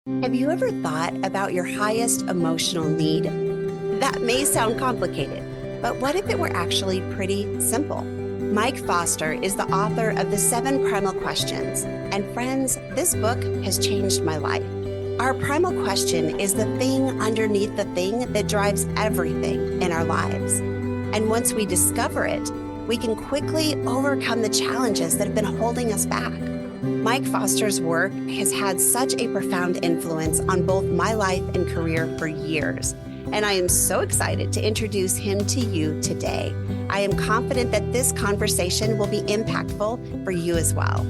Have you ever thought about your highest emotional need? That may sound complicated, but what if it were actually pretty simple? Mike Foster is the author of the Seven Primal Questions, and friends, this book has changed my life. Our primal question is the thing underneath the thing that drives everything in our lives. And once we discover it, we can quickly overcome the challenges that have been holding us back. Mike Foster's work has had such a profound influence on both my life and career for years, and I am so excited to introduce him to you today. I am confident that this conversation will be impactful for you as well.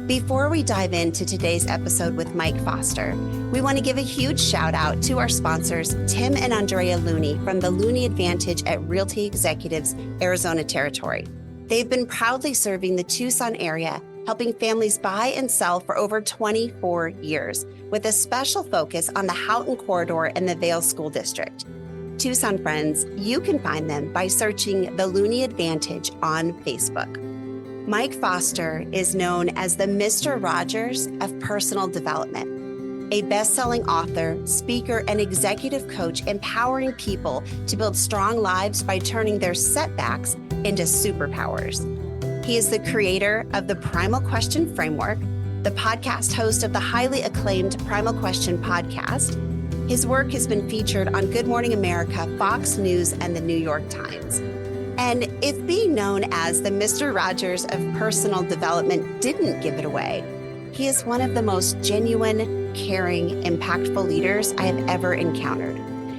Before we dive into today's episode with Mike Foster, we want to give a huge shout out to our sponsors, Tim and Andrea Looney from the Looney Advantage at Realty Executives, Arizona Territory. They've been proudly serving the Tucson area, helping families buy and sell for over 24 years, with a special focus on the Houghton Corridor and the Vail School District. Tucson friends, you can find them by searching the Looney Advantage on Facebook. Mike Foster is known as the Mr. Rogers of personal development, a best-selling author, speaker, and executive coach empowering people to build strong lives by turning their setbacks into superpowers. He is the creator of the Primal Question Framework, the podcast host of the highly acclaimed Primal Question podcast. His work has been featured on Good Morning America, Fox News, and the New York Times. And if being known as the Mr. Rogers of personal development didn't give it away, he is one of the most genuine, caring, impactful leaders I have ever encountered.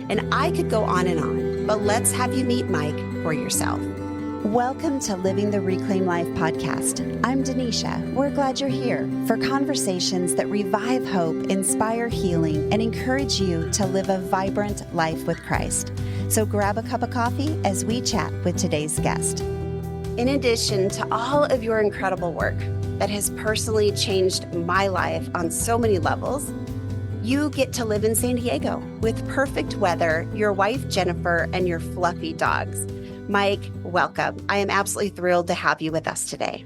And I could go on, but let's have you meet Mike for yourself. Welcome to Living the Reclaim Life podcast. I'm Denisha. We're glad you're here for conversations that revive hope, inspire healing, and encourage you to live a vibrant life with Christ. So grab a cup of coffee as we chat with today's guest. In addition to all of your incredible work that has personally changed my life on so many levels, you get to live in San Diego with perfect weather, your wife Jennifer, and your fluffy dogs. Mike, welcome. I am absolutely thrilled to have you with us today.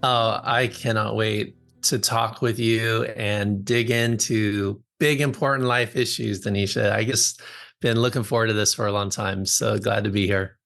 Oh, I cannot wait to talk with you and dig into big, important life issues, Denisha. I just been looking forward to this for a long time. So glad to be here.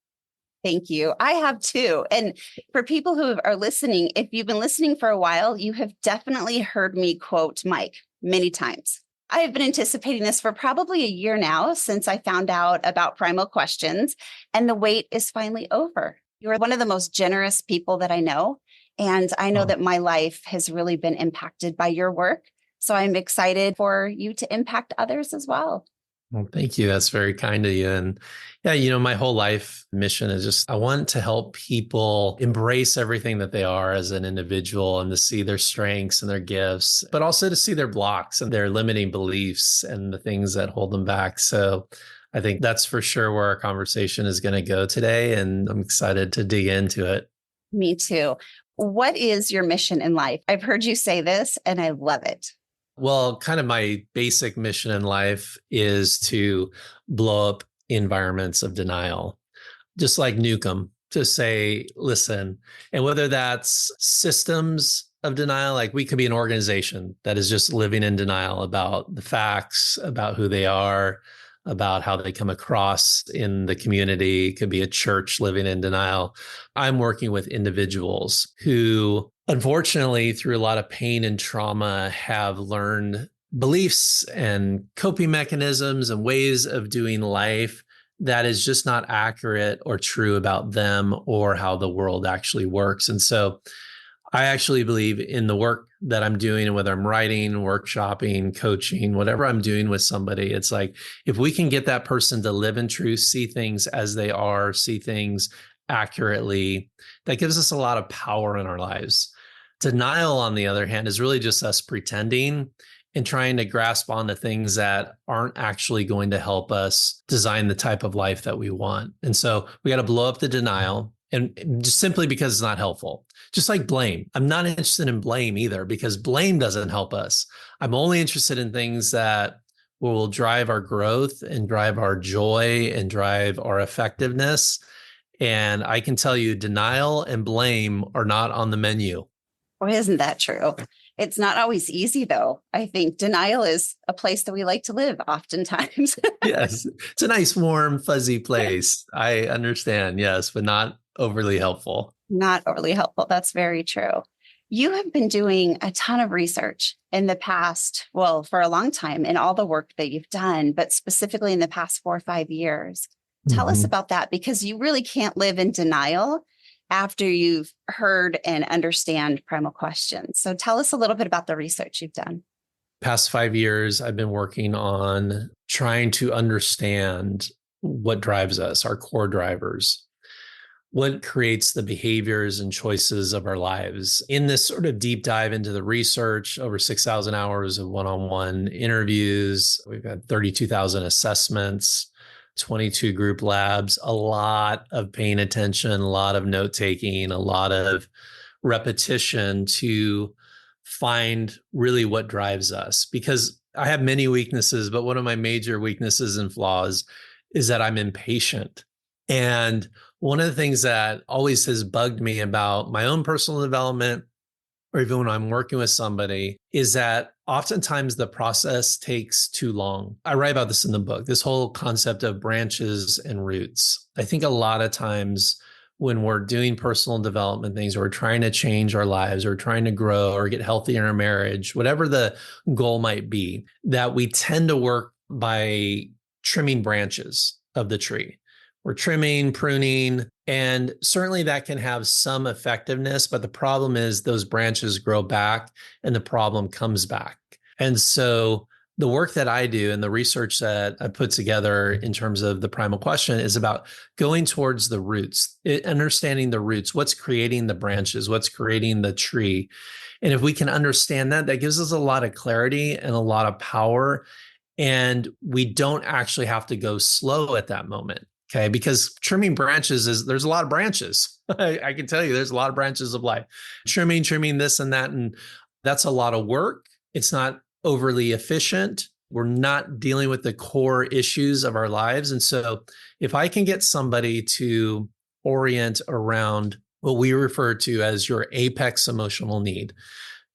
Thank you. I have too. And for people who are listening, if you've been listening for a while, you have definitely heard me quote Mike many times. I have been anticipating this for probably a year now since I found out about Primal Questions, and the wait is finally over. You're one of the most generous people that I know, and I know that my life has really been impacted by your work. So I'm excited for you to impact others as well. Well, thank you. That's very kind of you. And yeah, my whole life mission is just, I want to help people embrace everything that they are as an individual and to see their strengths and their gifts, but also to see their blocks and their limiting beliefs and the things that hold them back. So I think that's for sure where our conversation is going to go today. And I'm excited to dig into it. Me too. What is your mission in life? I've heard you say this and I love it. Well, kind of my basic mission in life is to blow up environments of denial, just like nuke them, to say, listen, and whether that's systems of denial, like we could be an organization that is just living in denial about the facts, about who they are, about how they come across in the community. It could be a church living in denial. I'm working with individuals who, unfortunately, through a lot of pain and trauma, have learned beliefs and coping mechanisms and ways of doing life that is just not accurate or true about them or how the world actually works. And so I actually believe in the work that I'm doing, and whether I'm writing, workshopping, coaching, whatever I'm doing with somebody, it's like, if we can get that person to live in truth, see things as they are, see things accurately, that gives us a lot of power in our lives. Denial, on the other hand, is really just us pretending and trying to grasp on the things that aren't actually going to help us design the type of life that we want. And so we got to blow up the denial, and just simply because it's not helpful. Just like blame. I'm not interested in blame either, because blame doesn't help us. I'm only interested in things that will drive our growth and drive our joy and drive our effectiveness. And I can tell you, denial and blame are not on the menu. Well, isn't that true? It's not always easy, though. I think denial is a place that we like to live oftentimes. Yes. It's a nice, warm, fuzzy place. I understand. Yes, but not overly helpful. Not overly helpful. That's very true. You have been doing a ton of research in the past, well, for a long time, in all the work that you've done, but specifically in the past 4 or 5 years. Tell us Mhm. about that, because you really can't live in denial after you've heard and understand primal questions. So tell us a little bit about the research you've done. Past 5 years, I've been working on trying to understand what drives us, our core drivers, what creates the behaviors and choices of our lives. In this sort of deep dive into the research, over 6,000 hours of one-on-one interviews, we've had 32,000 assessments, 22 group labs, a lot of paying attention, a lot of note taking, a lot of repetition to find really what drives us. Because I have many weaknesses, but one of my major weaknesses and flaws is that I'm impatient. And one of the things that always has bugged me about my own personal development, or even when I'm working with somebody, is that oftentimes the process takes too long. I write about this in the book, this whole concept of branches and roots. I think a lot of times when we're doing personal development things, or we're trying to change our lives, or trying to grow or get healthy in our marriage, whatever the goal might be, that we tend to work by trimming branches of the tree. We're trimming, pruning, and certainly that can have some effectiveness. But the problem is those branches grow back and the problem comes back. And so the work that I do and the research that I put together in terms of the primal question is about going towards the roots, understanding the roots, what's creating the branches, what's creating the tree. And if we can understand that, that gives us a lot of clarity and a lot of power. And we don't actually have to go slow at that moment. Okay. Because trimming branches there's a lot of branches. I can tell you there's a lot of branches of life. Trimming this and that. And that's a lot of work. It's not overly efficient. We're not dealing with the core issues of our lives. And so if I can get somebody to orient around what we refer to as your apex emotional need,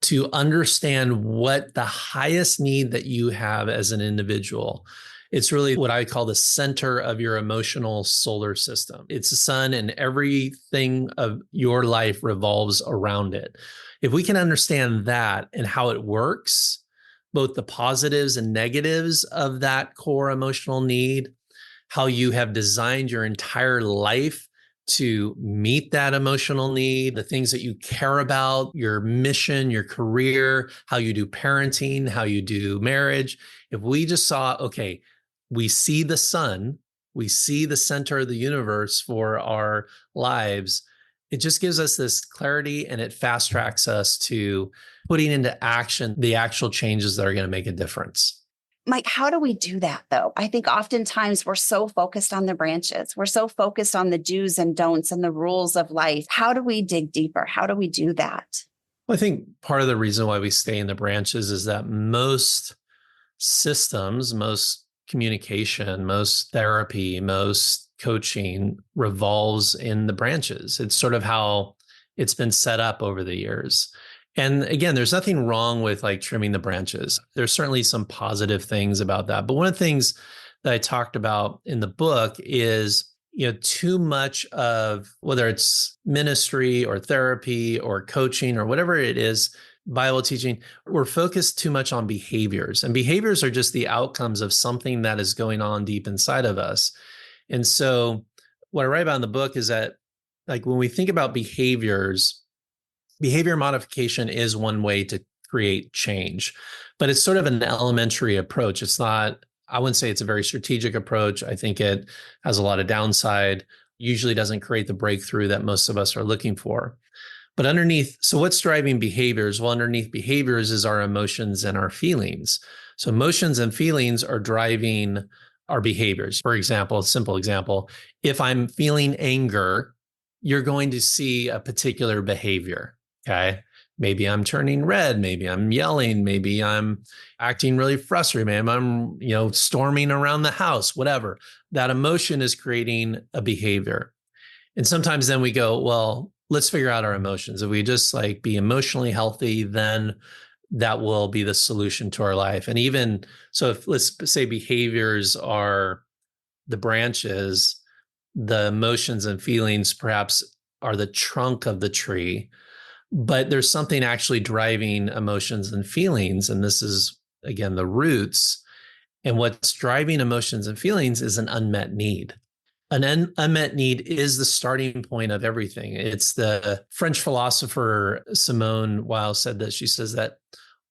to understand what the highest need that you have as an individual. It's really what I call the center of your emotional solar system. It's the sun, and everything of your life revolves around it. If we can understand that and how it works, both the positives and negatives of that core emotional need, how you have designed your entire life to meet that emotional need, the things that you care about, your mission, your career, how you do parenting, how you do marriage. If we just saw, okay, we see the sun, we see the center of the universe for our lives, it just gives us this clarity, and it fast tracks us to putting into action the actual changes that are going to make a difference. Mike, how do we do that, though? I think oftentimes we're so focused on the branches. We're so focused on the do's and don'ts and the rules of life. How do we dig deeper? How do we do that? Well, I think part of the reason why we stay in the branches is that most systems, most communication, most therapy, most coaching revolves in the branches. It's sort of how it's been set up over the years. And again, there's nothing wrong with like trimming the branches. There's certainly some positive things about that. But one of the things that I talked about in the book is, too much of whether it's ministry or therapy or coaching or whatever it is, Bible teaching, we're focused too much on behaviors. And behaviors are just the outcomes of something that is going on deep inside of us. And so what I write about in the book is that, like, when we think about behaviors, behavior modification is one way to create change, but it's sort of an elementary approach. It's not, I wouldn't say it's a very strategic approach. I think it has a lot of downside, usually doesn't create the breakthrough that most of us are looking for. But underneath, so what's driving behaviors? Well, underneath behaviors is our emotions and our feelings. So emotions and feelings are driving our behaviors. For example, a simple example, if I'm feeling anger, you're going to see a particular behavior. Okay. Maybe I'm turning red. Maybe I'm yelling. Maybe I'm acting really frustrated. Maybe I'm, storming around the house, whatever. That emotion is creating a behavior. And sometimes then we go, well, let's figure out our emotions. If we just like be emotionally healthy, then that will be the solution to our life. And even so, if let's say behaviors are the branches, the emotions and feelings perhaps are the trunk of the tree, but there's something actually driving emotions and feelings. And this is, again, the roots. And what's driving emotions and feelings is an unmet need. An unmet need is the starting point of everything. It's the French philosopher Simone Weil said that. She says that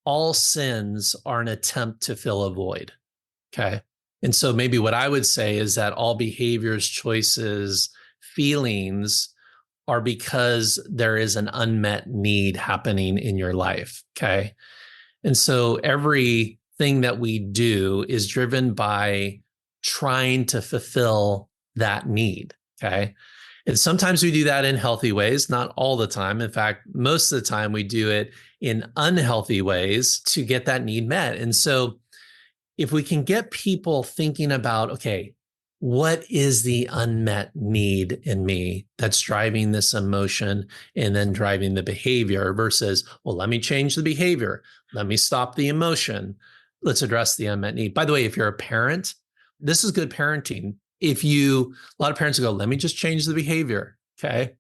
all sins are an attempt to fill a void. Okay. And so maybe what I would say is that all behaviors, choices, feelings are because there is an unmet need happening in your life. Okay. And so everything that we do is driven by trying to fulfill that need. Okay. And sometimes we do that in healthy ways, not all the time. In fact, most of the time we do it in unhealthy ways to get that need met. And so if we can get people thinking about, okay, what is the unmet need in me that's driving this emotion and then driving the behavior versus, well, let me change the behavior. Let me stop the emotion. Let's address the unmet need. By the way, if you're a parent, this is good parenting. A lot of parents go, let me just change the behavior. Okay.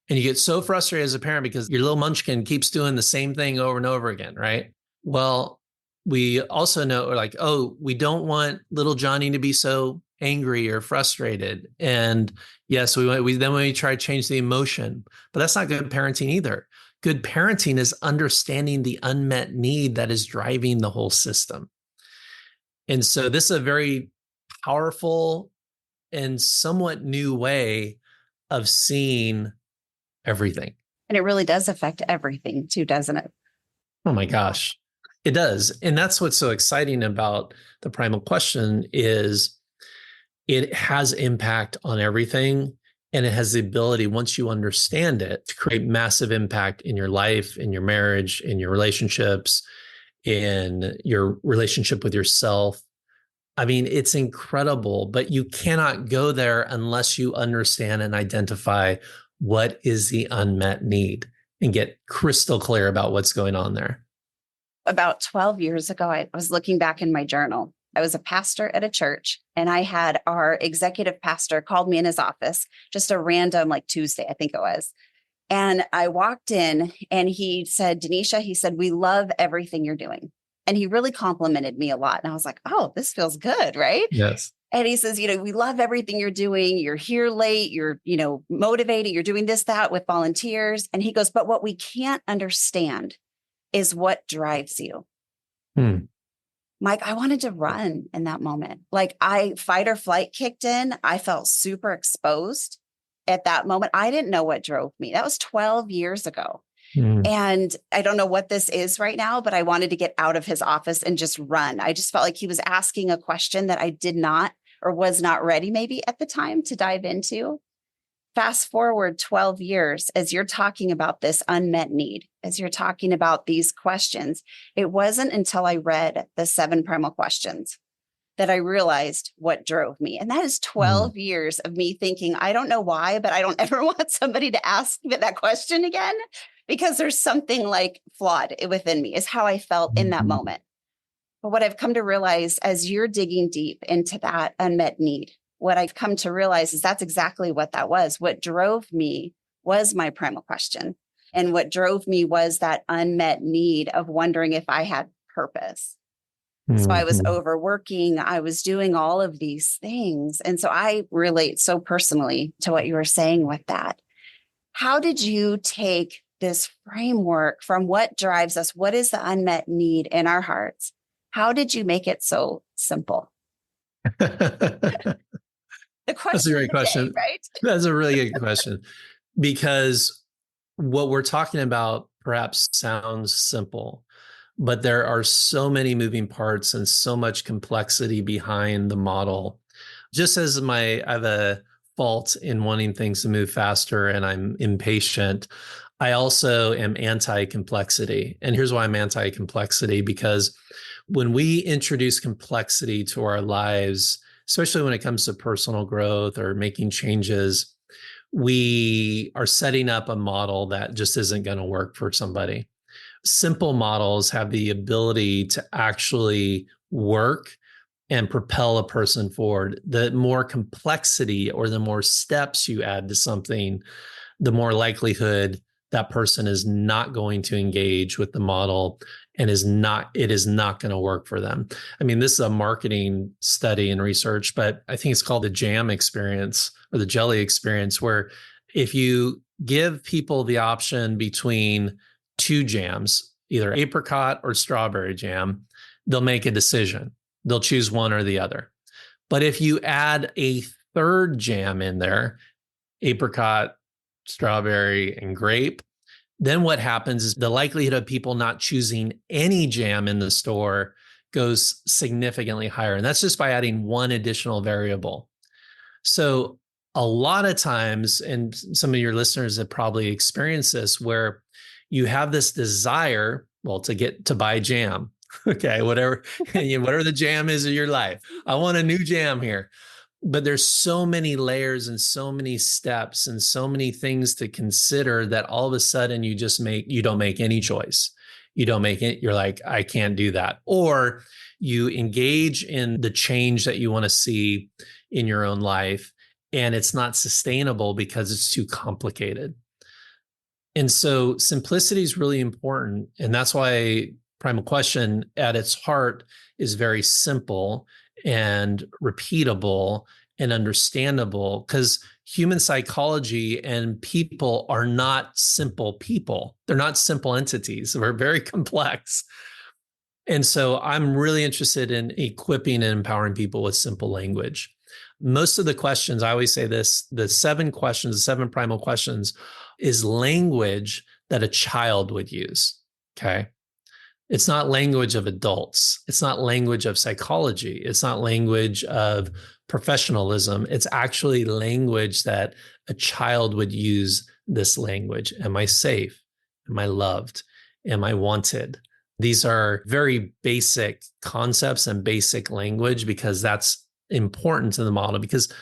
And you get so frustrated as a parent because your little munchkin keeps doing the same thing over and over again, right? Well, we also know, like, oh, we don't want little Johnny to be so angry or frustrated. And yes, then we try to change the emotion, but that's not good parenting either. Good parenting is understanding the unmet need that is driving the whole system. And so this is a very powerful and somewhat new way of seeing everything. And it really does affect everything too, doesn't it? Oh my gosh, it does. And that's what's so exciting about the primal question is it has impact on everything. And it has the ability, once you understand it, to create massive impact in your life, in your marriage, in your relationships, in your relationship with yourself. I mean, it's incredible, but you cannot go there unless you understand and identify what is the unmet need and get crystal clear about what's going on there. About 12 years ago, I was looking back in my journal. I was a pastor at a church, and I had our executive pastor called me in his office, just a random Tuesday, I think it was. And I walked in and he said, Denisha, he said, we love everything you're doing. And he really complimented me a lot. And I was like, oh, this feels good, right? Yes. And he says, we love everything you're doing. You're here late. You're, motivated. You're doing this, that with volunteers. And he goes, but what we can't understand is what drives you. Mike, I wanted to run in that moment. Fight or flight kicked in. I felt super exposed at that moment. I didn't know what drove me. That was 12 years ago. And I don't know what this is right now, but I wanted to get out of his office and just run. I just felt like he was asking a question that I did not or was not ready maybe at the time to dive into. Fast forward 12 years, as you're talking about this unmet need, as you're talking about these questions, it wasn't until I read the Seven Primal Questions that I realized what drove me. And that is 12 years of me thinking, I don't know why, but I don't ever want somebody to ask me that question again, because there's something flawed within me, is how I felt in that moment. But what I've come to realize as you're digging deep into that unmet need, what I've come to realize is that's exactly what that was. What drove me was my primal question. And what drove me was that unmet need of wondering if I had purpose. So I was overworking. I was doing all of these things. And so I relate so personally to what you were saying with that. How did you take this framework from what drives us? What is the unmet need in our hearts? How did you make it so simple? The question. That's a great question, right? That's a really good question, because what we're talking about perhaps sounds simple, but there are so many moving parts and so much complexity behind the model. Just as I have a fault in wanting things to move faster and I'm impatient, I also am anti-complexity. And here's why I'm anti-complexity, because when we introduce complexity to our lives, especially when it comes to personal growth or making changes, we are setting up a model that just isn't going to work for somebody. simple models have the ability to actually work and propel a person forward. The more complexity or the more steps you add to something, the more likelihood that person is not going to engage with the model and it is not going to work for them. I mean, this is a marketing study and research, but I think it's called the jam experience or the jelly experience, where if you give people the option between two jams, either apricot or strawberry jam, they'll make a decision. They'll choose one or the other. But if you add a third jam in there, apricot, strawberry, and grape, then what happens is the likelihood of people not choosing any jam in the store goes significantly higher. And that's just by adding one additional variable. So a lot of times, and some of your listeners have probably experienced this, where you have this desire, well, to buy jam. Okay, whatever the jam is in your life. I want a new jam here. But there's so many layers and so many steps and so many things to consider that all of a sudden you don't make any choice. You don't make it. You're like, I can't do that. Or you engage in the change that you want to see in your own life, and it's not sustainable because it's too complicated. And so simplicity is really important. And that's why Primal Question at its heart is very simple and repeatable and understandable, because human psychology and people are not simple people. They're not simple entities. They're very complex. And so I'm really interested in equipping and empowering people with simple language. Most of the questions, I always say this, the 7 questions, the 7 primal questions is language that a child would use. Okay. It's not language of adults. It's not language of psychology. It's not language of professionalism. It's actually language that a child would use this language. Am I safe? Am I loved? Am I wanted? These are very basic concepts and basic language, because that's important to the model. Because,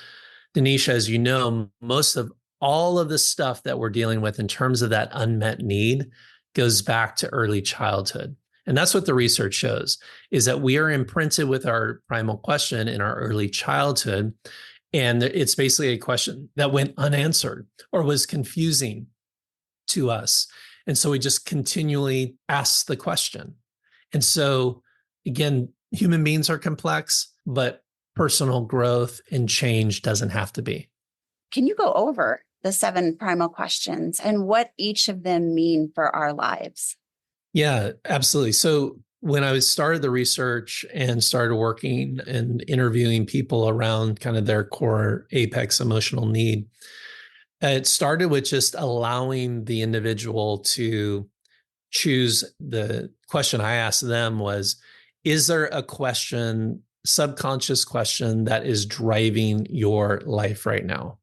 Denisha, as you know, most of all of the stuff that we're dealing with in terms of that unmet need goes back to early childhood. And that's what the research shows, is that we are imprinted with our primal question in our early childhood. And it's basically a question that went unanswered or was confusing to us. And so we just continually ask the question. And so, again, human beings are complex, but personal growth and change doesn't have to be. Can you go over the 7 primal questions and what each of them mean for our lives? Yeah, absolutely. So when I started the research and started working and interviewing people around kind of their core apex emotional need, it started with just allowing the individual to choose. The question I asked them was, is there a question, subconscious question, that is driving your life right now?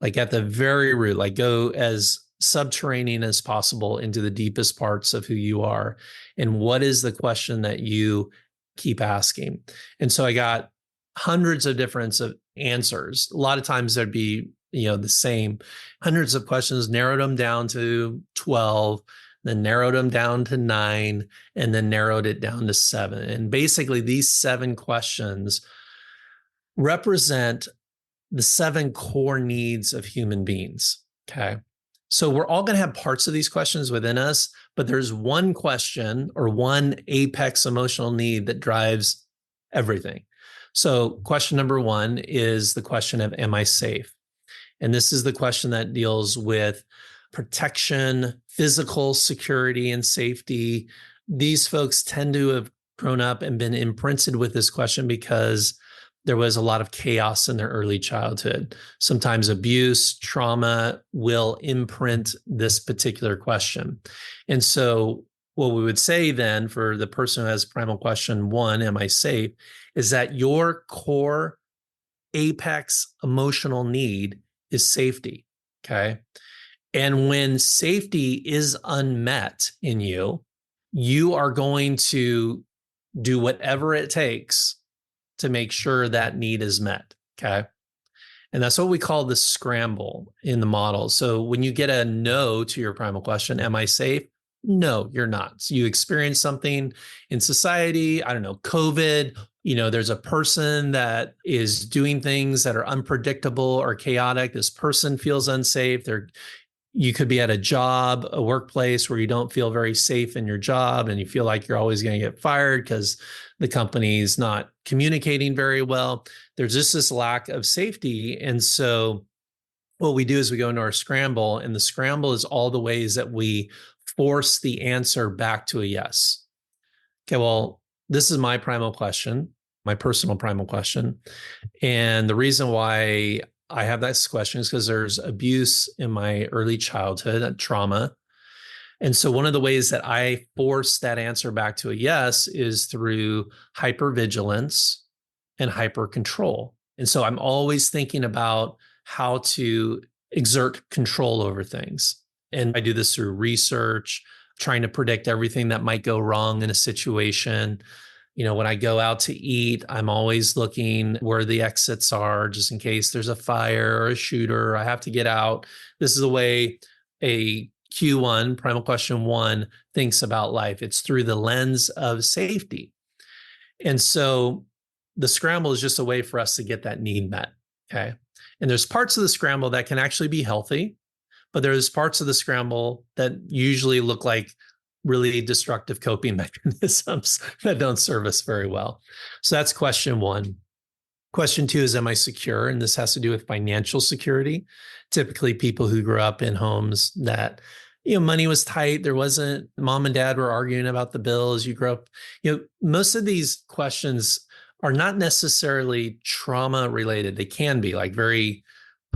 Like at the very root, like go as subterranean as possible into the deepest parts of who you are. And what is the question that you keep asking? And so I got hundreds of different answers. A lot of times there'd be, the same hundreds of questions, narrowed them down to 12, then narrowed them down to 9, and then narrowed it down to 7. And basically these 7 questions represent the 7 core needs of human beings. Okay. So we're all going to have parts of these questions within us, but there's one question or one apex emotional need that drives everything. So question number 1 is the question of, am I safe? And this is the question that deals with protection, physical security, and safety. These folks tend to have grown up and been imprinted with this question because there was a lot of chaos in their early childhood. Sometimes abuse, trauma will imprint this particular question. And so what we would say then for the person who has primal question 1, am I safe, is that your core apex emotional need is safety, okay? And when safety is unmet in you, you are going to do whatever it takes to make sure that need is met, okay? And that's what we call the scramble in the model. So when you get a no to your primal question, am I safe? No, you're not. So you experience something in society, I don't know, COVID, there's a person that is doing things that are unpredictable or chaotic. This person feels unsafe. You could be at a job, a workplace where you don't feel very safe in your job and you feel like you're always going to get fired because the company's not communicating very well. There's just this lack of safety. And so what we do is we go into our scramble, and the scramble is all the ways that we force the answer back to a yes. Okay, well, this is my primal question, my personal primal question. And the reason why I have this question is because there's abuse in my early childhood, trauma. And so one of the ways that I force that answer back to a yes is through hypervigilance and hyper control. And so I'm always thinking about how to exert control over things. And I do this through research, trying to predict everything that might go wrong in a situation. When I go out to eat, I'm always looking where the exits are, just in case there's a fire or a shooter, I have to get out. This is the way a Q1, primal question 1, thinks about life. It's through the lens of safety. And so the scramble is just a way for us to get that need met. Okay. And there's parts of the scramble that can actually be healthy, but there's parts of the scramble that usually look like really destructive coping mechanisms that don't serve us very well. So that's question 1. Question 2 is, am I secure? And this has to do with financial security. Typically, people who grew up in homes that, money was tight. There wasn't, mom and dad were arguing about the bills. You grew up, most of these questions are not necessarily trauma related. They can be like very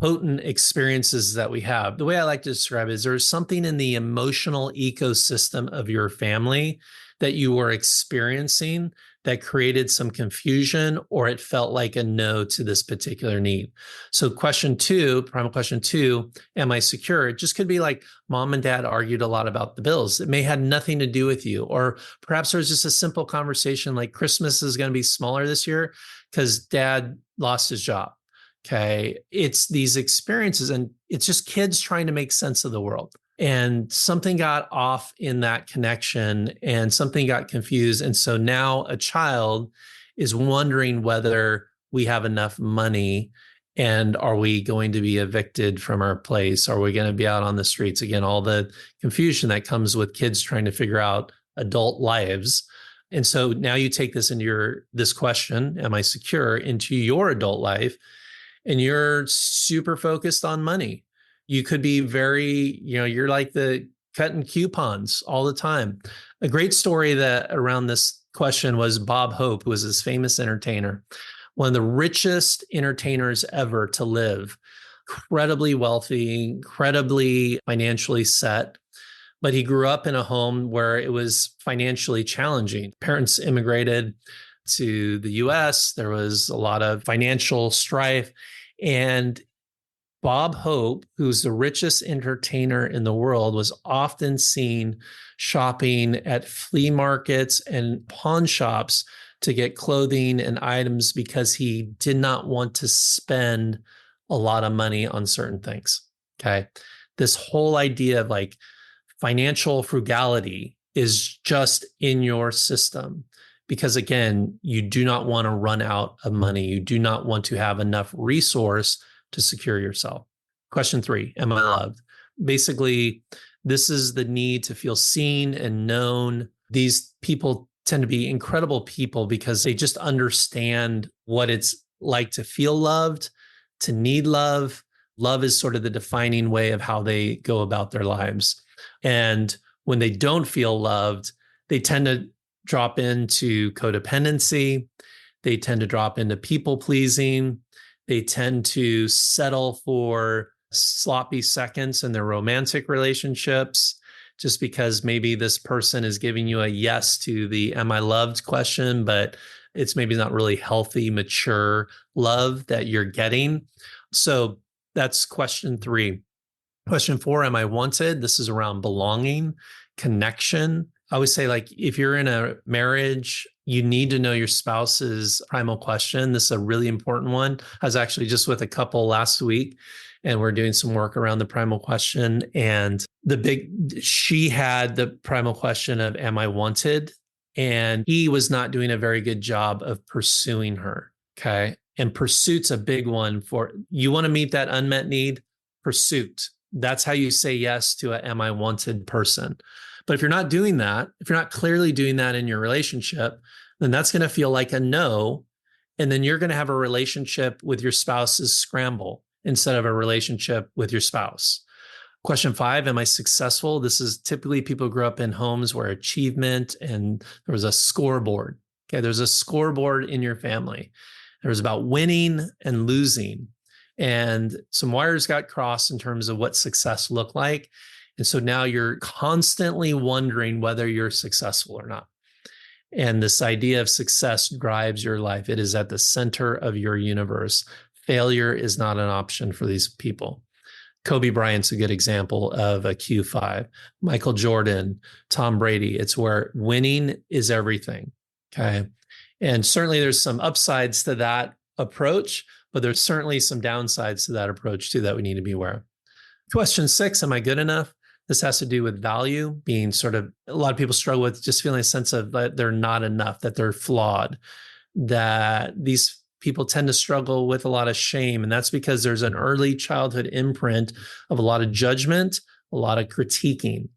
potent experiences that we have. The way I like to describe it is there's something in the emotional ecosystem of your family that you were experiencing that created some confusion, or it felt like a no to this particular need. So question 2, primal question 2, am I secure? It just could be like mom and dad argued a lot about the bills. It may have nothing to do with you. Or perhaps there's just a simple conversation like Christmas is going to be smaller this year because dad lost his job. Okay. It's these experiences, and it's just kids trying to make sense of the world. And something got off in that connection and something got confused. And so now a child is wondering whether we have enough money, and are we going to be evicted from our place? Are we going to be out on the streets? Again, all the confusion that comes with kids trying to figure out adult lives. And so now you take this into this question, am I secure, into your adult life, and you're super focused on money. You could be very, you're like the cutting coupons all the time. A great story that around this question was Bob Hope, who was this famous entertainer, one of the richest entertainers ever to live, incredibly wealthy, incredibly financially set. But he grew up in a home where it was financially challenging. Parents immigrated to the US. There was a lot of financial strife. And Bob Hope, who's the richest entertainer in the world, was often seen shopping at flea markets and pawn shops to get clothing and items because he did not want to spend a lot of money on certain things. Okay. This whole idea of like financial frugality is just in your system because, again, you do not want to run out of money. You do not want to have enough resource to secure yourself. Question 3, am I loved? Basically, this is the need to feel seen and known. These people tend to be incredible people because they just understand what it's like to feel loved, to need love. Love is sort of the defining way of how they go about their lives. And when they don't feel loved, they tend to drop into codependency. They tend to drop into people pleasing. They tend to settle for sloppy seconds in their romantic relationships just because maybe this person is giving you a yes to the am I loved question, but it's maybe not really healthy, mature love that you're getting. So that's question 3. Question 4, am I wanted? This is around belonging, connection, I always say, like, if you're in a marriage, you need to know your spouse's primal question. This is a really important one. I was actually just with a couple last week and we're doing some work around the primal question. And she had the primal question of, am I wanted? And he was not doing a very good job of pursuing her. Okay. And pursuit's a big one for you want to meet that unmet need, pursuit. That's how you say yes to a am I wanted person. But if you're not doing that, if you're not clearly doing that in your relationship, then that's going to feel like a no. And then you're going to have a relationship with your spouse's scramble instead of a relationship with your spouse. Question 5, am I successful? This is typically people grew up in homes where achievement and there was a scoreboard. Okay, there's a scoreboard in your family. There was about winning and losing. And some wires got crossed in terms of what success looked like. And so now you're constantly wondering whether you're successful or not. And this idea of success drives your life. It is at the center of your universe. Failure is not an option for these people. Kobe Bryant's a good example of a Q5. Michael Jordan, Tom Brady, it's where winning is everything. Okay. And certainly there's some upsides to that approach, but there's certainly some downsides to that approach too that we need to be aware of. Question 6, am I good enough? This has to do with value, being sort of, a lot of people struggle with just feeling a sense of that they're not enough, that they're flawed, that these people tend to struggle with a lot of shame. And that's because there's an early childhood imprint of a lot of judgment, a lot of critiquing.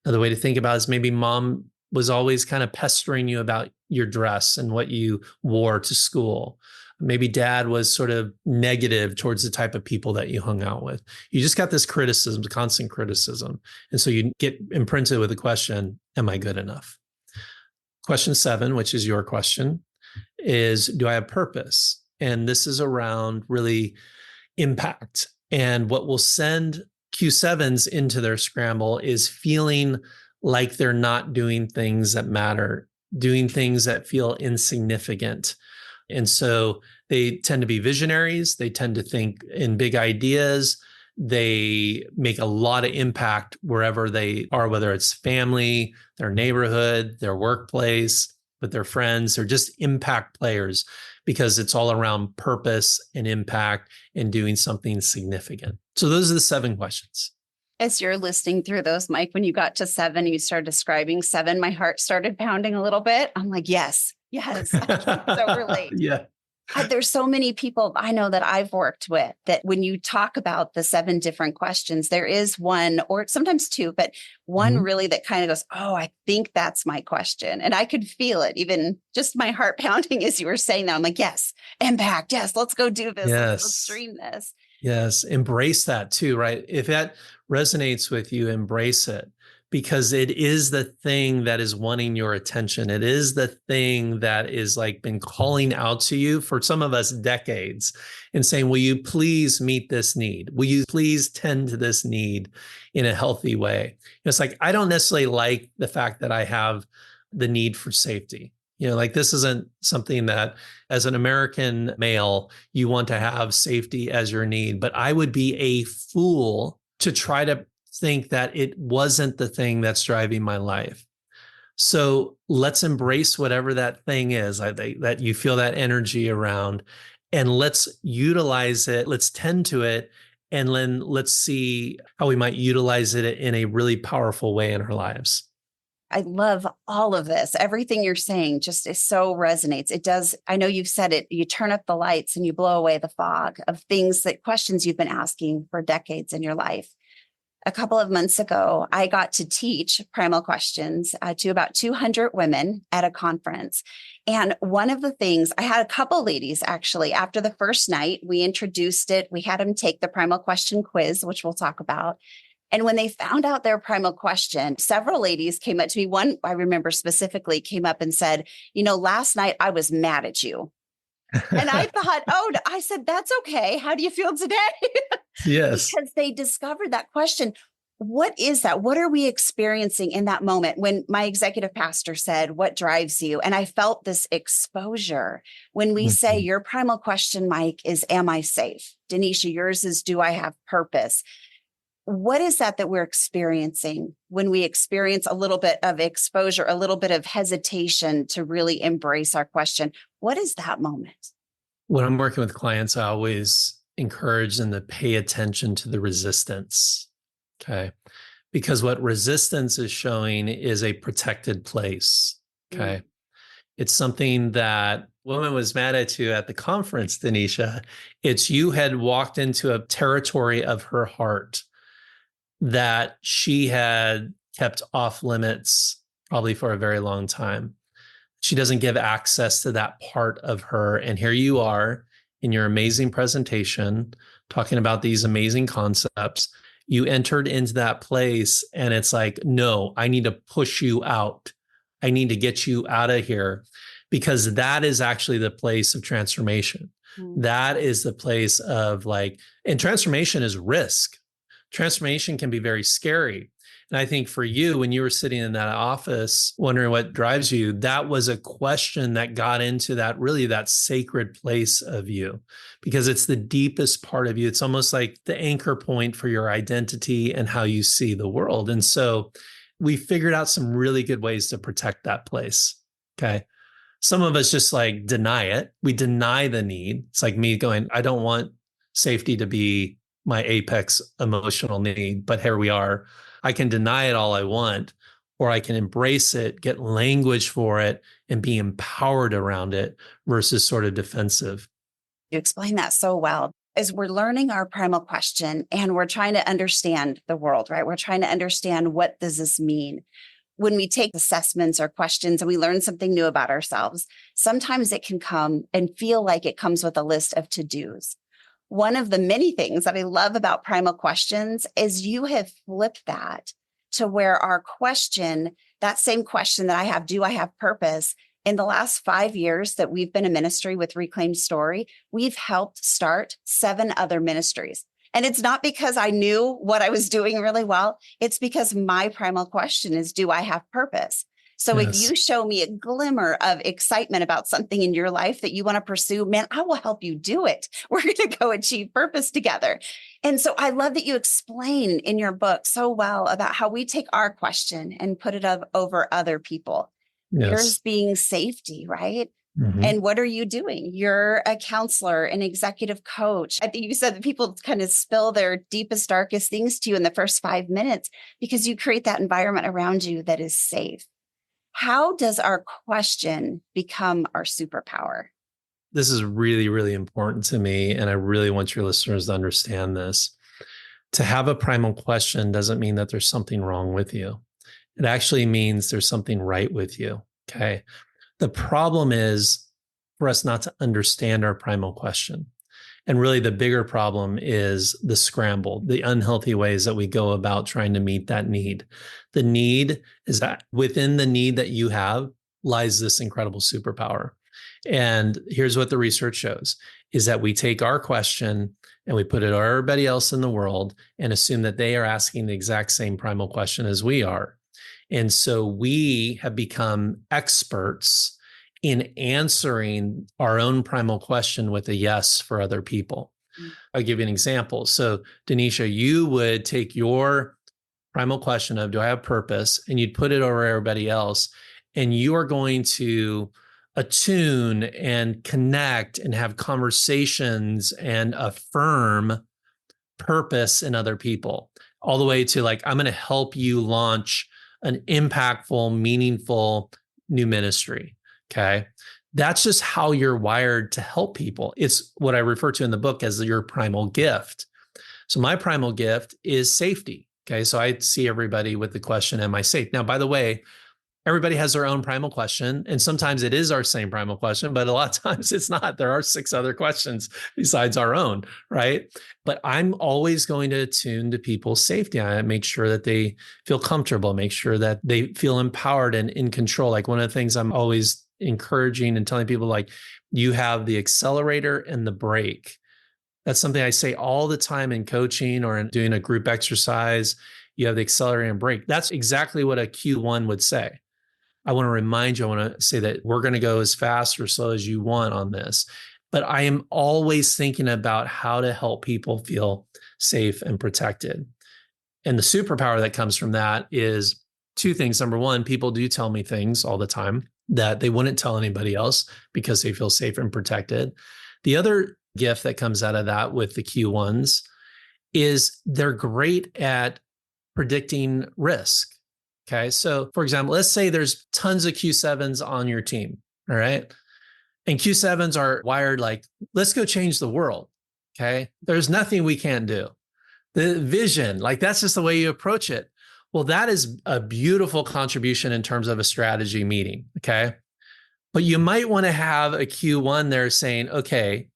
Another way to think about it is maybe mom was always kind of pestering you about your dress and what you wore to school. Maybe dad was sort of negative towards the type of people that you hung out with. You just got this criticism, constant criticism. And so you get imprinted with the question, am I good enough? Question 7, which is your question, is do I have purpose? And this is around really impact. And what will send Q7s into their scramble is feeling like they're not doing things that matter, doing things that feel insignificant. And so they tend to be visionaries. They tend to think in big ideas. They make a lot of impact wherever they are, whether it's family, their neighborhood, their workplace, with their friends. They're just impact players because it's all around purpose and impact and doing something significant. So those are the 7 questions. As you're listening through those, Mike, when you got to 7, you started describing 7, my heart started pounding a little bit. I'm like, yes, I can so relate. Yeah. There's so many people I know that I've worked with that when you talk about the 7 different questions, there is one or sometimes 2, but one really that kind of goes, oh, I think that's my question. And I could feel it, even just my heart pounding as you were saying that. I'm like, yes, impact. Yes, let's go do this. Yes. Let's dream this. Yes. Embrace that too, right? If that resonates with you, embrace it because it is the thing that is wanting your attention. It is the thing that is like been calling out to you for some of us decades and saying, will you please meet this need? Will you please tend to this need in a healthy way? It's like, I don't necessarily like the fact that I have the need for safety. Like this isn't something that as an American male, you want to have safety as your need, but I would be a fool to try to think that it wasn't the thing that's driving my life. So let's embrace whatever that thing is that you feel that energy around, and let's utilize it. Let's tend to it. And then let's see how we might utilize it in a really powerful way in our lives. I love all of this. Everything you're saying just is so resonates. It does. I know you've said it. You turn up the lights and you blow away the fog of questions you've been asking for decades in your life. A couple of months ago, I got to teach Primal Questions to about 200 women at a conference. And one of the things, I had a couple ladies actually, after the first night, we introduced it. We had them take the Primal Question quiz, which we'll talk about. And when they found out their primal question, several ladies came up to me. One, I remember specifically, came up and said, last night I was mad at you. And I thought, I said, that's okay. How do you feel today? Yes. Because they discovered that question. What is that? What are we experiencing in that moment? When my executive pastor said, what drives you? And I felt this exposure. When we say your primal question, Mike, is, am I safe? Denisha, yours is, do I have purpose? What is that we're experiencing when we experience a little bit of exposure, a little bit of hesitation to really embrace our question? What is that moment? When I'm working with clients, I always encourage them to pay attention to the resistance. Okay. Because what resistance is showing is a protected place. Okay. It's something that woman was mad at you at the conference, Denisha. It's you had walked into a territory of her heart that she had kept off limits probably for a very long time. She doesn't give access to that part of her. And here you are in your amazing presentation talking about these amazing concepts. You entered into that place and it's like, no, I need to push you out. I need to get you out of here, because that is actually the place of transformation. That is the place of like, and transformation is risk. Transformation can be very scary. And I think for you, when you were sitting in that office, wondering what drives you, that was a question that got into that really that sacred place of you, because it's the deepest part of you. It's almost like the anchor point for your identity and how you see the world. And so we figured out some really good ways to protect that place. Okay. Some of us just like deny it. We deny the need. It's like me going, I don't want safety to be my apex emotional need, but here we are. I can deny it all I want, or I can embrace it, get language for it, and be empowered around it versus sort of defensive. You explain that so well. As we're learning our primal question and we're trying to understand the world, right? We're trying to understand, what does this mean? When we take assessments or questions and we learn something new about ourselves, sometimes it can come and feel like it comes with a list of to-dos. One of the many things that I love about primal questions is you have flipped that to where our question, that same question that I have, do I have purpose? In the last 5 years that we've been in ministry with Reclaimed Story, we've helped start 7 other ministries. And it's not because I knew what I was doing really well. It's because my primal question is, do I have purpose? So if you show me a glimmer of excitement about something in your life that you want to pursue, man, I will help you do it. We're going to go achieve purpose together. And so I love that you explain in your book so well about how we take our question and put it over other people. Yours being safety, right? And what are you doing? You're a counselor, an executive coach. I think you said that people kind of spill their deepest, darkest things to you in the first 5 minutes because you create that environment around you that is safe. How does our question become our superpower? This is really, really important to me. And I really want your listeners to understand this. To have a primal question doesn't mean that there's something wrong with you. It actually means there's something right with you. Okay. The problem is for us not to understand our primal question. And really the bigger problem is the scramble, the unhealthy ways that we go about trying to meet that need. The need is that within the need that you have lies this incredible superpower. And here's what the research shows is that we take our question and we put it on everybody else in the world and assume that they are asking the exact same primal question as we are. And so we have become experts in answering our own primal question with a yes for other people. I'll give you an example. So, Denisha, you would take your primal question of, do I have purpose? And you'd put it over everybody else. And you are going to attune and connect and have conversations and affirm purpose in other people, all the way to like, I'm going to help you launch an impactful, meaningful new ministry. Okay. That's just how you're wired to help people. It's what I refer to in the book as your primal gift. So my primal gift is safety. Okay. So I see everybody with the question, am I safe? Now, by the way, everybody has their own primal question. And sometimes it is our same primal question, but a lot of times it's not. There are 6 other questions besides our own, right? But I'm always going to attune to people's safety. I make sure that they feel comfortable, make sure that they feel empowered and in control. Like one of the things I'm always encouraging and telling people, like, you have the accelerator and the brake. That's something I say all the time in coaching or in doing a group exercise. You have the accelerator and brake. That's exactly what a Q1 would say. I want to remind you, I want to say that we're going to go as fast or slow as you want on this. But I am always thinking about how to help people feel safe and protected. And the superpower that comes from that is two things. Number one, people do tell me things all the time that they wouldn't tell anybody else because they feel safe and protected. The other gift that comes out of that with the Q1s is they're great at predicting risk. Okay. So for example, let's say there's tons of Q7s on your team. All right. And Q7s are wired like, let's go change the world. Okay. There's nothing we can't do. The vision, like that's just the way you approach it. Well, that is a beautiful contribution in terms of a strategy meeting. Okay. But you might want to have a Q1 there saying, okay,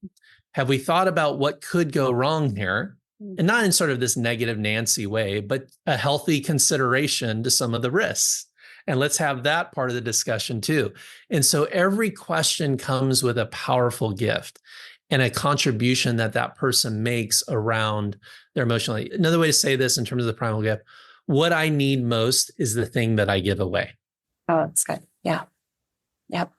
have we thought about what could go wrong here? And not in sort of this negative Nancy way, but a healthy consideration to some of the risks. And let's have that part of the discussion too. And so every question comes with a powerful gift and a contribution that that person makes around their emotional. Another way to say this in terms of the primal gift, what I need most is the thing that I give away. Oh, that's good. Yeah. Yep.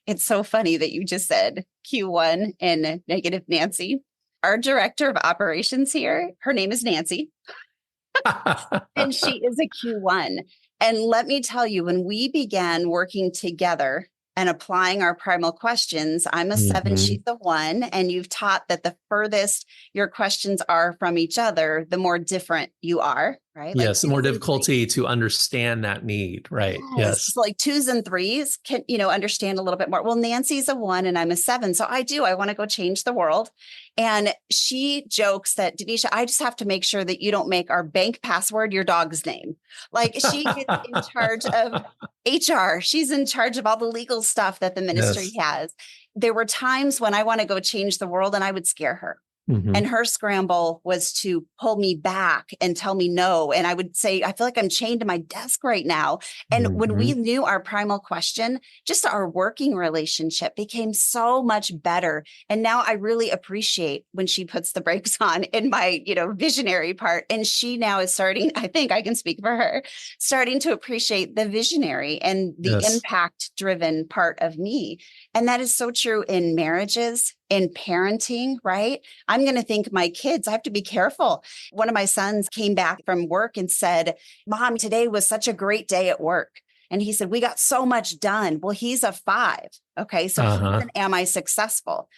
It's so funny that you just said Q1 and negative Nancy. Our director of operations here, her name is Nancy, and she is a Q1. And let me tell you, when we began working together and applying our primal questions, I'm a 7, she's a 1, and you've taught that the furthest your questions are from each other, the more different you are, right? Yes, the more difficulty to understand that need, right? Yes. So like 2s and 3s can, understand a little bit more. Well, Nancy's a 1 and I'm a 7. So I want to go change the world. And she jokes that, Denisha, I just have to make sure that you don't make our bank password your dog's name. Like she gets in charge of HR. She's in charge of all the legal stuff that the ministry has. There were times when I want to go change the world and I would scare her. And her scramble was to pull me back and tell me no. And I would say, I feel like I'm chained to my desk right now. And when we knew our primal question, just our working relationship became so much better. And now I really appreciate when she puts the brakes on in my, visionary part. And she now is starting, I think I can speak for her, starting to appreciate the visionary and the impact driven part of me. And that is so true in marriages, in parenting, right? I'm going to think my kids, I have to be careful. One of my sons came back from work and said, Mom, today was such a great day at work. And he said, we got so much done. Well, he's a 5. Okay. So he's an am I successful?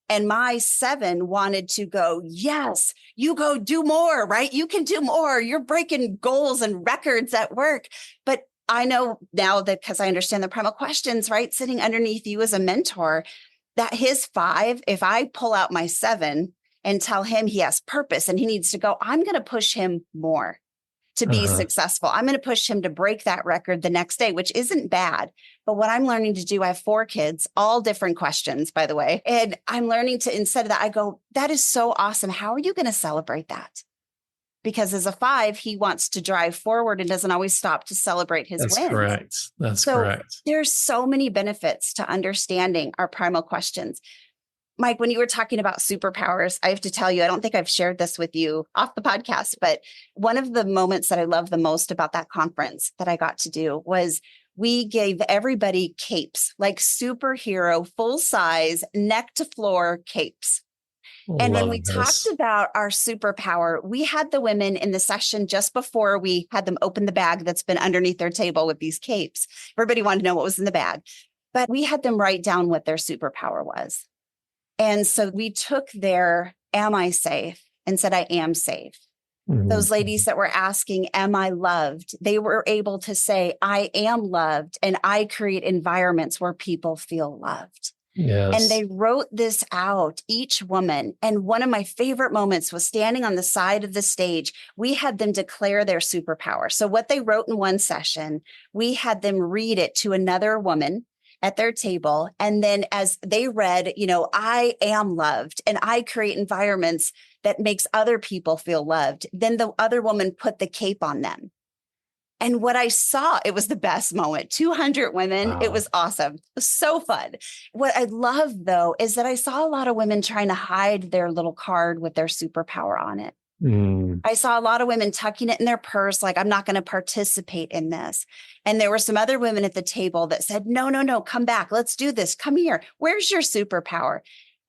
And my 7 wanted to go, yes, you go do more, right? You can do more. You're breaking goals and records at work. But I know now that because I understand the primal questions, right? Sitting underneath you as a mentor, that his 5, if I pull out my 7 and tell him he has purpose and he needs to go, I'm going to push him more to be successful. I'm going to push him to break that record the next day, which isn't bad. But what I'm learning to do, I have 4 kids, all different questions, by the way. And I'm learning to, instead of that, I go, that is so awesome. How are you going to celebrate that? Because as a 5, he wants to drive forward and doesn't always stop to celebrate his wins. That's correct. That's correct. There's so many benefits to understanding our primal questions. Mike, when you were talking about superpowers, I have to tell you, I don't think I've shared this with you off the podcast, but one of the moments that I love the most about that conference that I got to do was we gave everybody capes, like superhero, full size, neck to floor capes. And when we talked about our superpower, we had the women in the session just before we had them open the bag that's been underneath their table with these capes. Everybody wanted to know what was in the bag, but we had them write down what their superpower was. And so we took their, am I safe? And said, I am safe. Those ladies that were asking, am I loved? They were able to say, I am loved. And I create environments where people feel loved. Yes. And they wrote this out, each woman. And one of my favorite moments was standing on the side of the stage. We had them declare their superpower. So what they wrote in one session, we had them read it to another woman at their table. And then as they read, I am loved and I create environments that makes other people feel loved. Then the other woman put the cape on them. And what I saw, it was the best moment. 200 women. Wow. It was awesome. It was so fun. What I love, though, is that I saw a lot of women trying to hide their little card with their superpower on it. I saw a lot of women tucking it in their purse, like, I'm not going to participate in this. And there were some other women at the table that said, no, come back. Let's do this. Come here. Where's your superpower?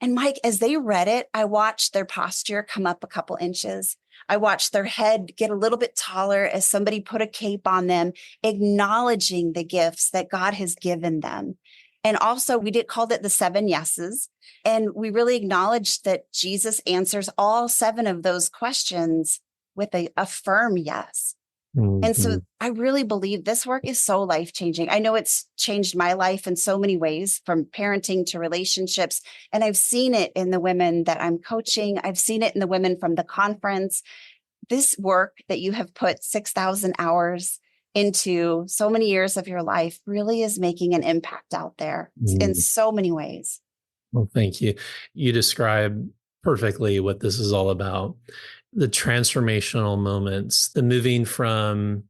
And Mike, as they read it, I watched their posture come up a couple inches. I watched their head get a little bit taller as somebody put a cape on them, acknowledging the gifts that God has given them. And also, called it the 7 yeses. And we really acknowledged that Jesus answers all 7 of those questions with a firm yes. And so I really believe this work is so life-changing. I know it's changed my life in so many ways, from parenting to relationships. And I've seen it in the women that I'm coaching. I've seen it in the women from the conference. This work that you have put 6,000 hours into so many years of your life really is making an impact out there in so many ways. Well, thank you. You describe perfectly what this is all about. The transformational moments, the moving from,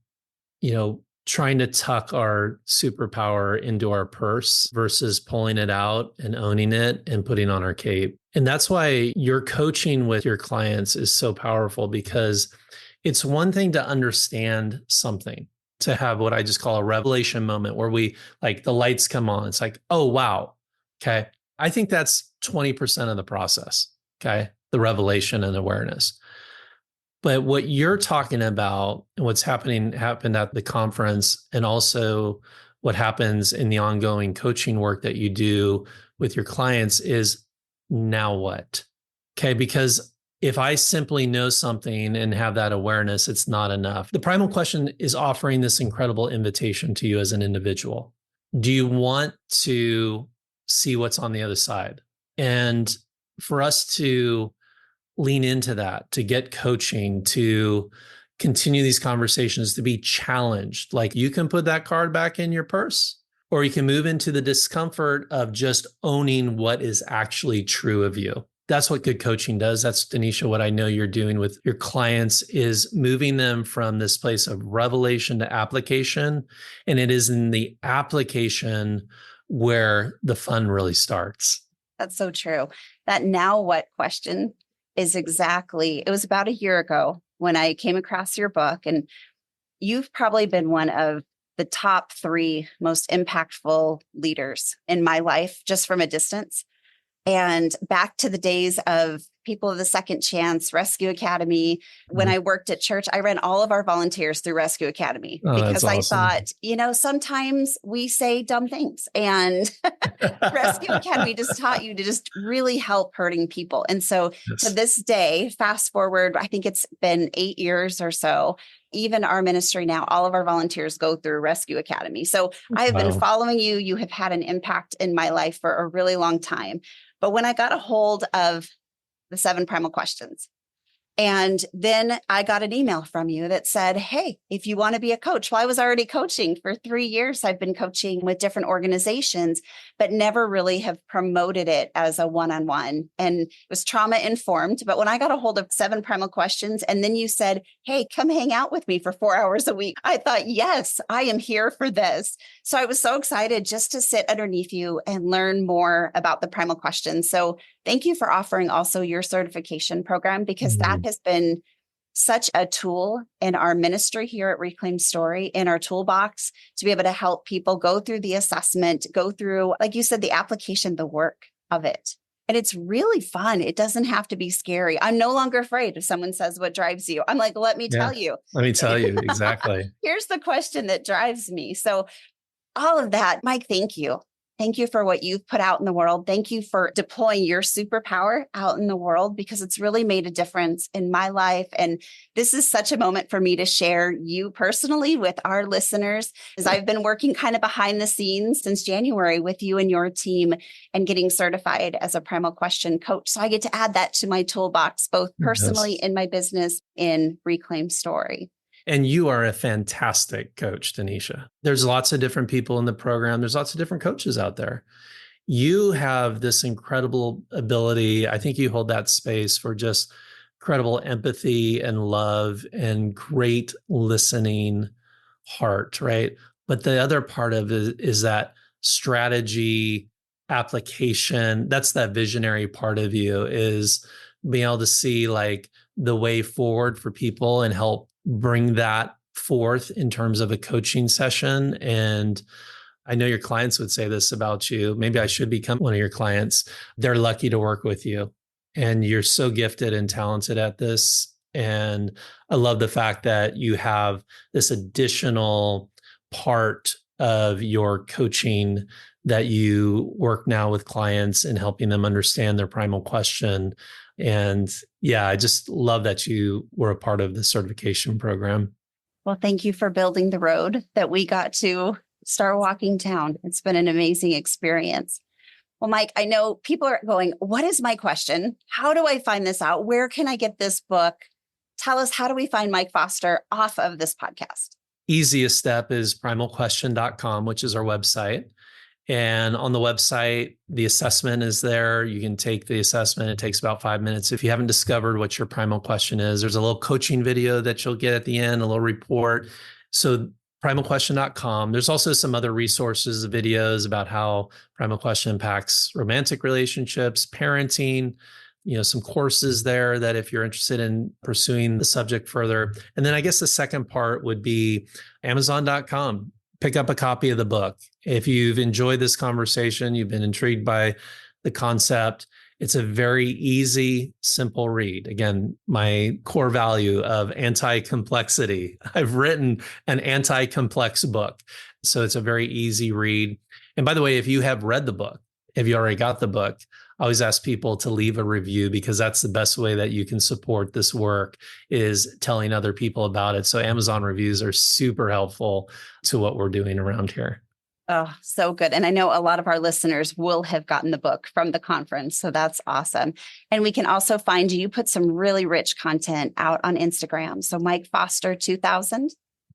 trying to tuck our superpower into our purse versus pulling it out and owning it and putting on our cape. And that's why your coaching with your clients is so powerful, because it's one thing to understand something, to have what I just call a revelation moment where the lights come on. It's like, oh, wow. Okay. I think that's 20% of the process. Okay. The revelation and awareness. But what you're talking about and what's happened at the conference, and also what happens in the ongoing coaching work that you do with your clients, is now what? Okay. Because if I simply know something and have that awareness, it's not enough. The primal question is offering this incredible invitation to you as an individual. Do you want to see what's on the other side? And for us to lean into that, to get coaching, to continue these conversations, to be challenged. Like, you can put that card back in your purse, or you can move into the discomfort of just owning what is actually true of you. That's what good coaching does. That's, Tanisha, what I know you're doing with your clients, is moving them from this place of revelation to application. And it is in the application where the fun really starts. That's so true. That now what question is it was about a year ago when I came across your book, and you've probably been one of the top 3 most impactful leaders in my life, just from a distance. And back to the days of People of the Second Chance, Rescue Academy. When I worked at church, I ran all of our volunteers through Rescue Academy because I thought, sometimes we say dumb things, and Rescue Academy just taught you to just really help hurting people. And so to this day, fast forward, I think it's been 8 years or so, even our ministry now, all of our volunteers go through Rescue Academy. So I have been following you. You have had an impact in my life for a really long time. But when I got a hold of the 7 Primal Questions, and then I got an email from you that said, hey, if you want to be a coach. Well, I was already coaching for 3 years. I've been coaching with different organizations, but never really have promoted it as a one-on-one. And it was trauma informed. But when I got a hold of 7 Primal Questions, and then you said, hey, come hang out with me for 4 hours a week, I thought, yes, I am here for this. So I was so excited just to sit underneath you and learn more about the Primal Questions. So thank you for offering also your certification program, because that has been such a tool in our ministry here at Reclaim Story, in our toolbox, to be able to help people go through the assessment, go through, like you said, the application, the work of it. And it's really fun. It doesn't have to be scary. I'm no longer afraid if someone says, what drives you? I'm like, let me tell you. Let me tell you. Exactly. Here's the question that drives me. So all of that, Mike, thank you. Thank you for what you've put out in the world. Thank you for deploying your superpower out in the world, because it's really made a difference in my life. And this is such a moment for me to share you personally with our listeners, as I've been working kind of behind the scenes since January with you and your team, and getting certified as a Primal Question coach. So I get to add that to my toolbox, both personally in my business, in Reclaim Story. And you are a fantastic coach, Tanisha. There's lots of different people in the program. There's lots of different coaches out there. You have this incredible ability. I think you hold that space for just incredible empathy and love and great listening heart, right? But the other part of it is that strategy, application. That's that visionary part of you, is being able to see like the way forward for people and help bring that forth in terms of a coaching session. And I know your clients would say this about you. Maybe I should become one of your clients. They're lucky to work with you. And you're so gifted and talented at this. And I love the fact that you have this additional part of your coaching that you work now with clients and helping them understand their primal question. And yeah, I just love that you were a part of the certification program. Well, thank you for building the road that we got to start walking down. It's been an amazing experience. Well, Mike, I know people are going, what is my question? How do I find this out? Where can I get this book? Tell us, how do we find Mike Foster off of this podcast? Easiest step is primalquestion.com, which is our website. And on the website, the assessment is there. You can take the assessment. It takes about 5 minutes. If you haven't discovered what your primal question is, there's a little coaching video that you'll get at the end, a little report. So primalquestion.com. There's also some other resources, videos about how primal question impacts romantic relationships, parenting, some courses there that if you're interested in pursuing the subject further. And then I guess the second part would be Amazon.com. Pick up a copy of the book. If you've enjoyed this conversation, you've been intrigued by the concept, it's a very easy, simple read. Again, my core value of anti-complexity. I've written an anti-complex book. So it's a very easy read. And by the way, if you have read the book, if you already got the book, I always ask people to leave a review because that's the best way that you can support this work is telling other people about it. So Amazon reviews are super helpful to what we're doing around here. Oh, so good. And I know a lot of our listeners will have gotten the book from the conference. So that's awesome. And we can also find you put some really rich content out on Instagram. So Mike Foster 2000.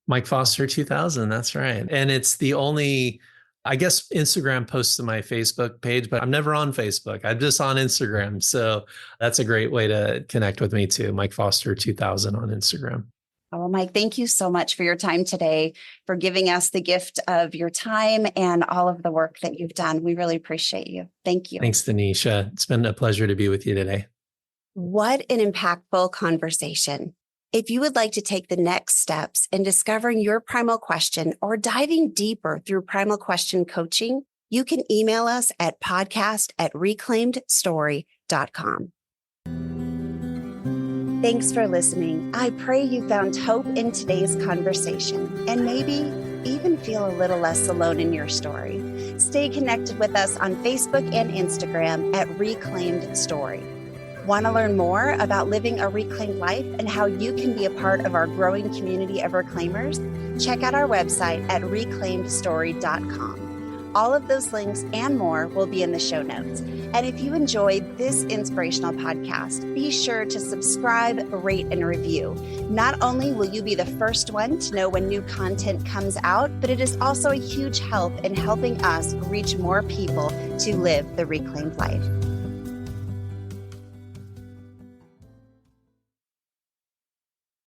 Mike Foster 2000. That's right. And it's the only, I guess Instagram posts to my Facebook page, but I'm never on Facebook. I'm just on Instagram. So that's a great way to connect with me too. Mike Foster 2000 on Instagram. Well, Mike, thank you so much for your time today, for giving us the gift of your time and all of the work that you've done. We really appreciate you. Thank you. Thanks, Denisha. It's been a pleasure to be with you today. What an impactful conversation. If you would like to take the next steps in discovering your primal question or diving deeper through primal question coaching, you can email us at podcast@reclaimedstory.com. Thanks for listening. I pray you found hope in today's conversation and maybe even feel a little less alone in your story. Stay connected with us on Facebook and Instagram at Reclaimed Story. Want to learn more about living a reclaimed life and how you can be a part of our growing community of reclaimers? Check out our website at reclaimedstory.com. All of those links and more will be in the show notes. And if you enjoyed this inspirational podcast, be sure to subscribe, rate, and review. Not only will you be the first one to know when new content comes out, but it is also a huge help in helping us reach more people to live the reclaimed life.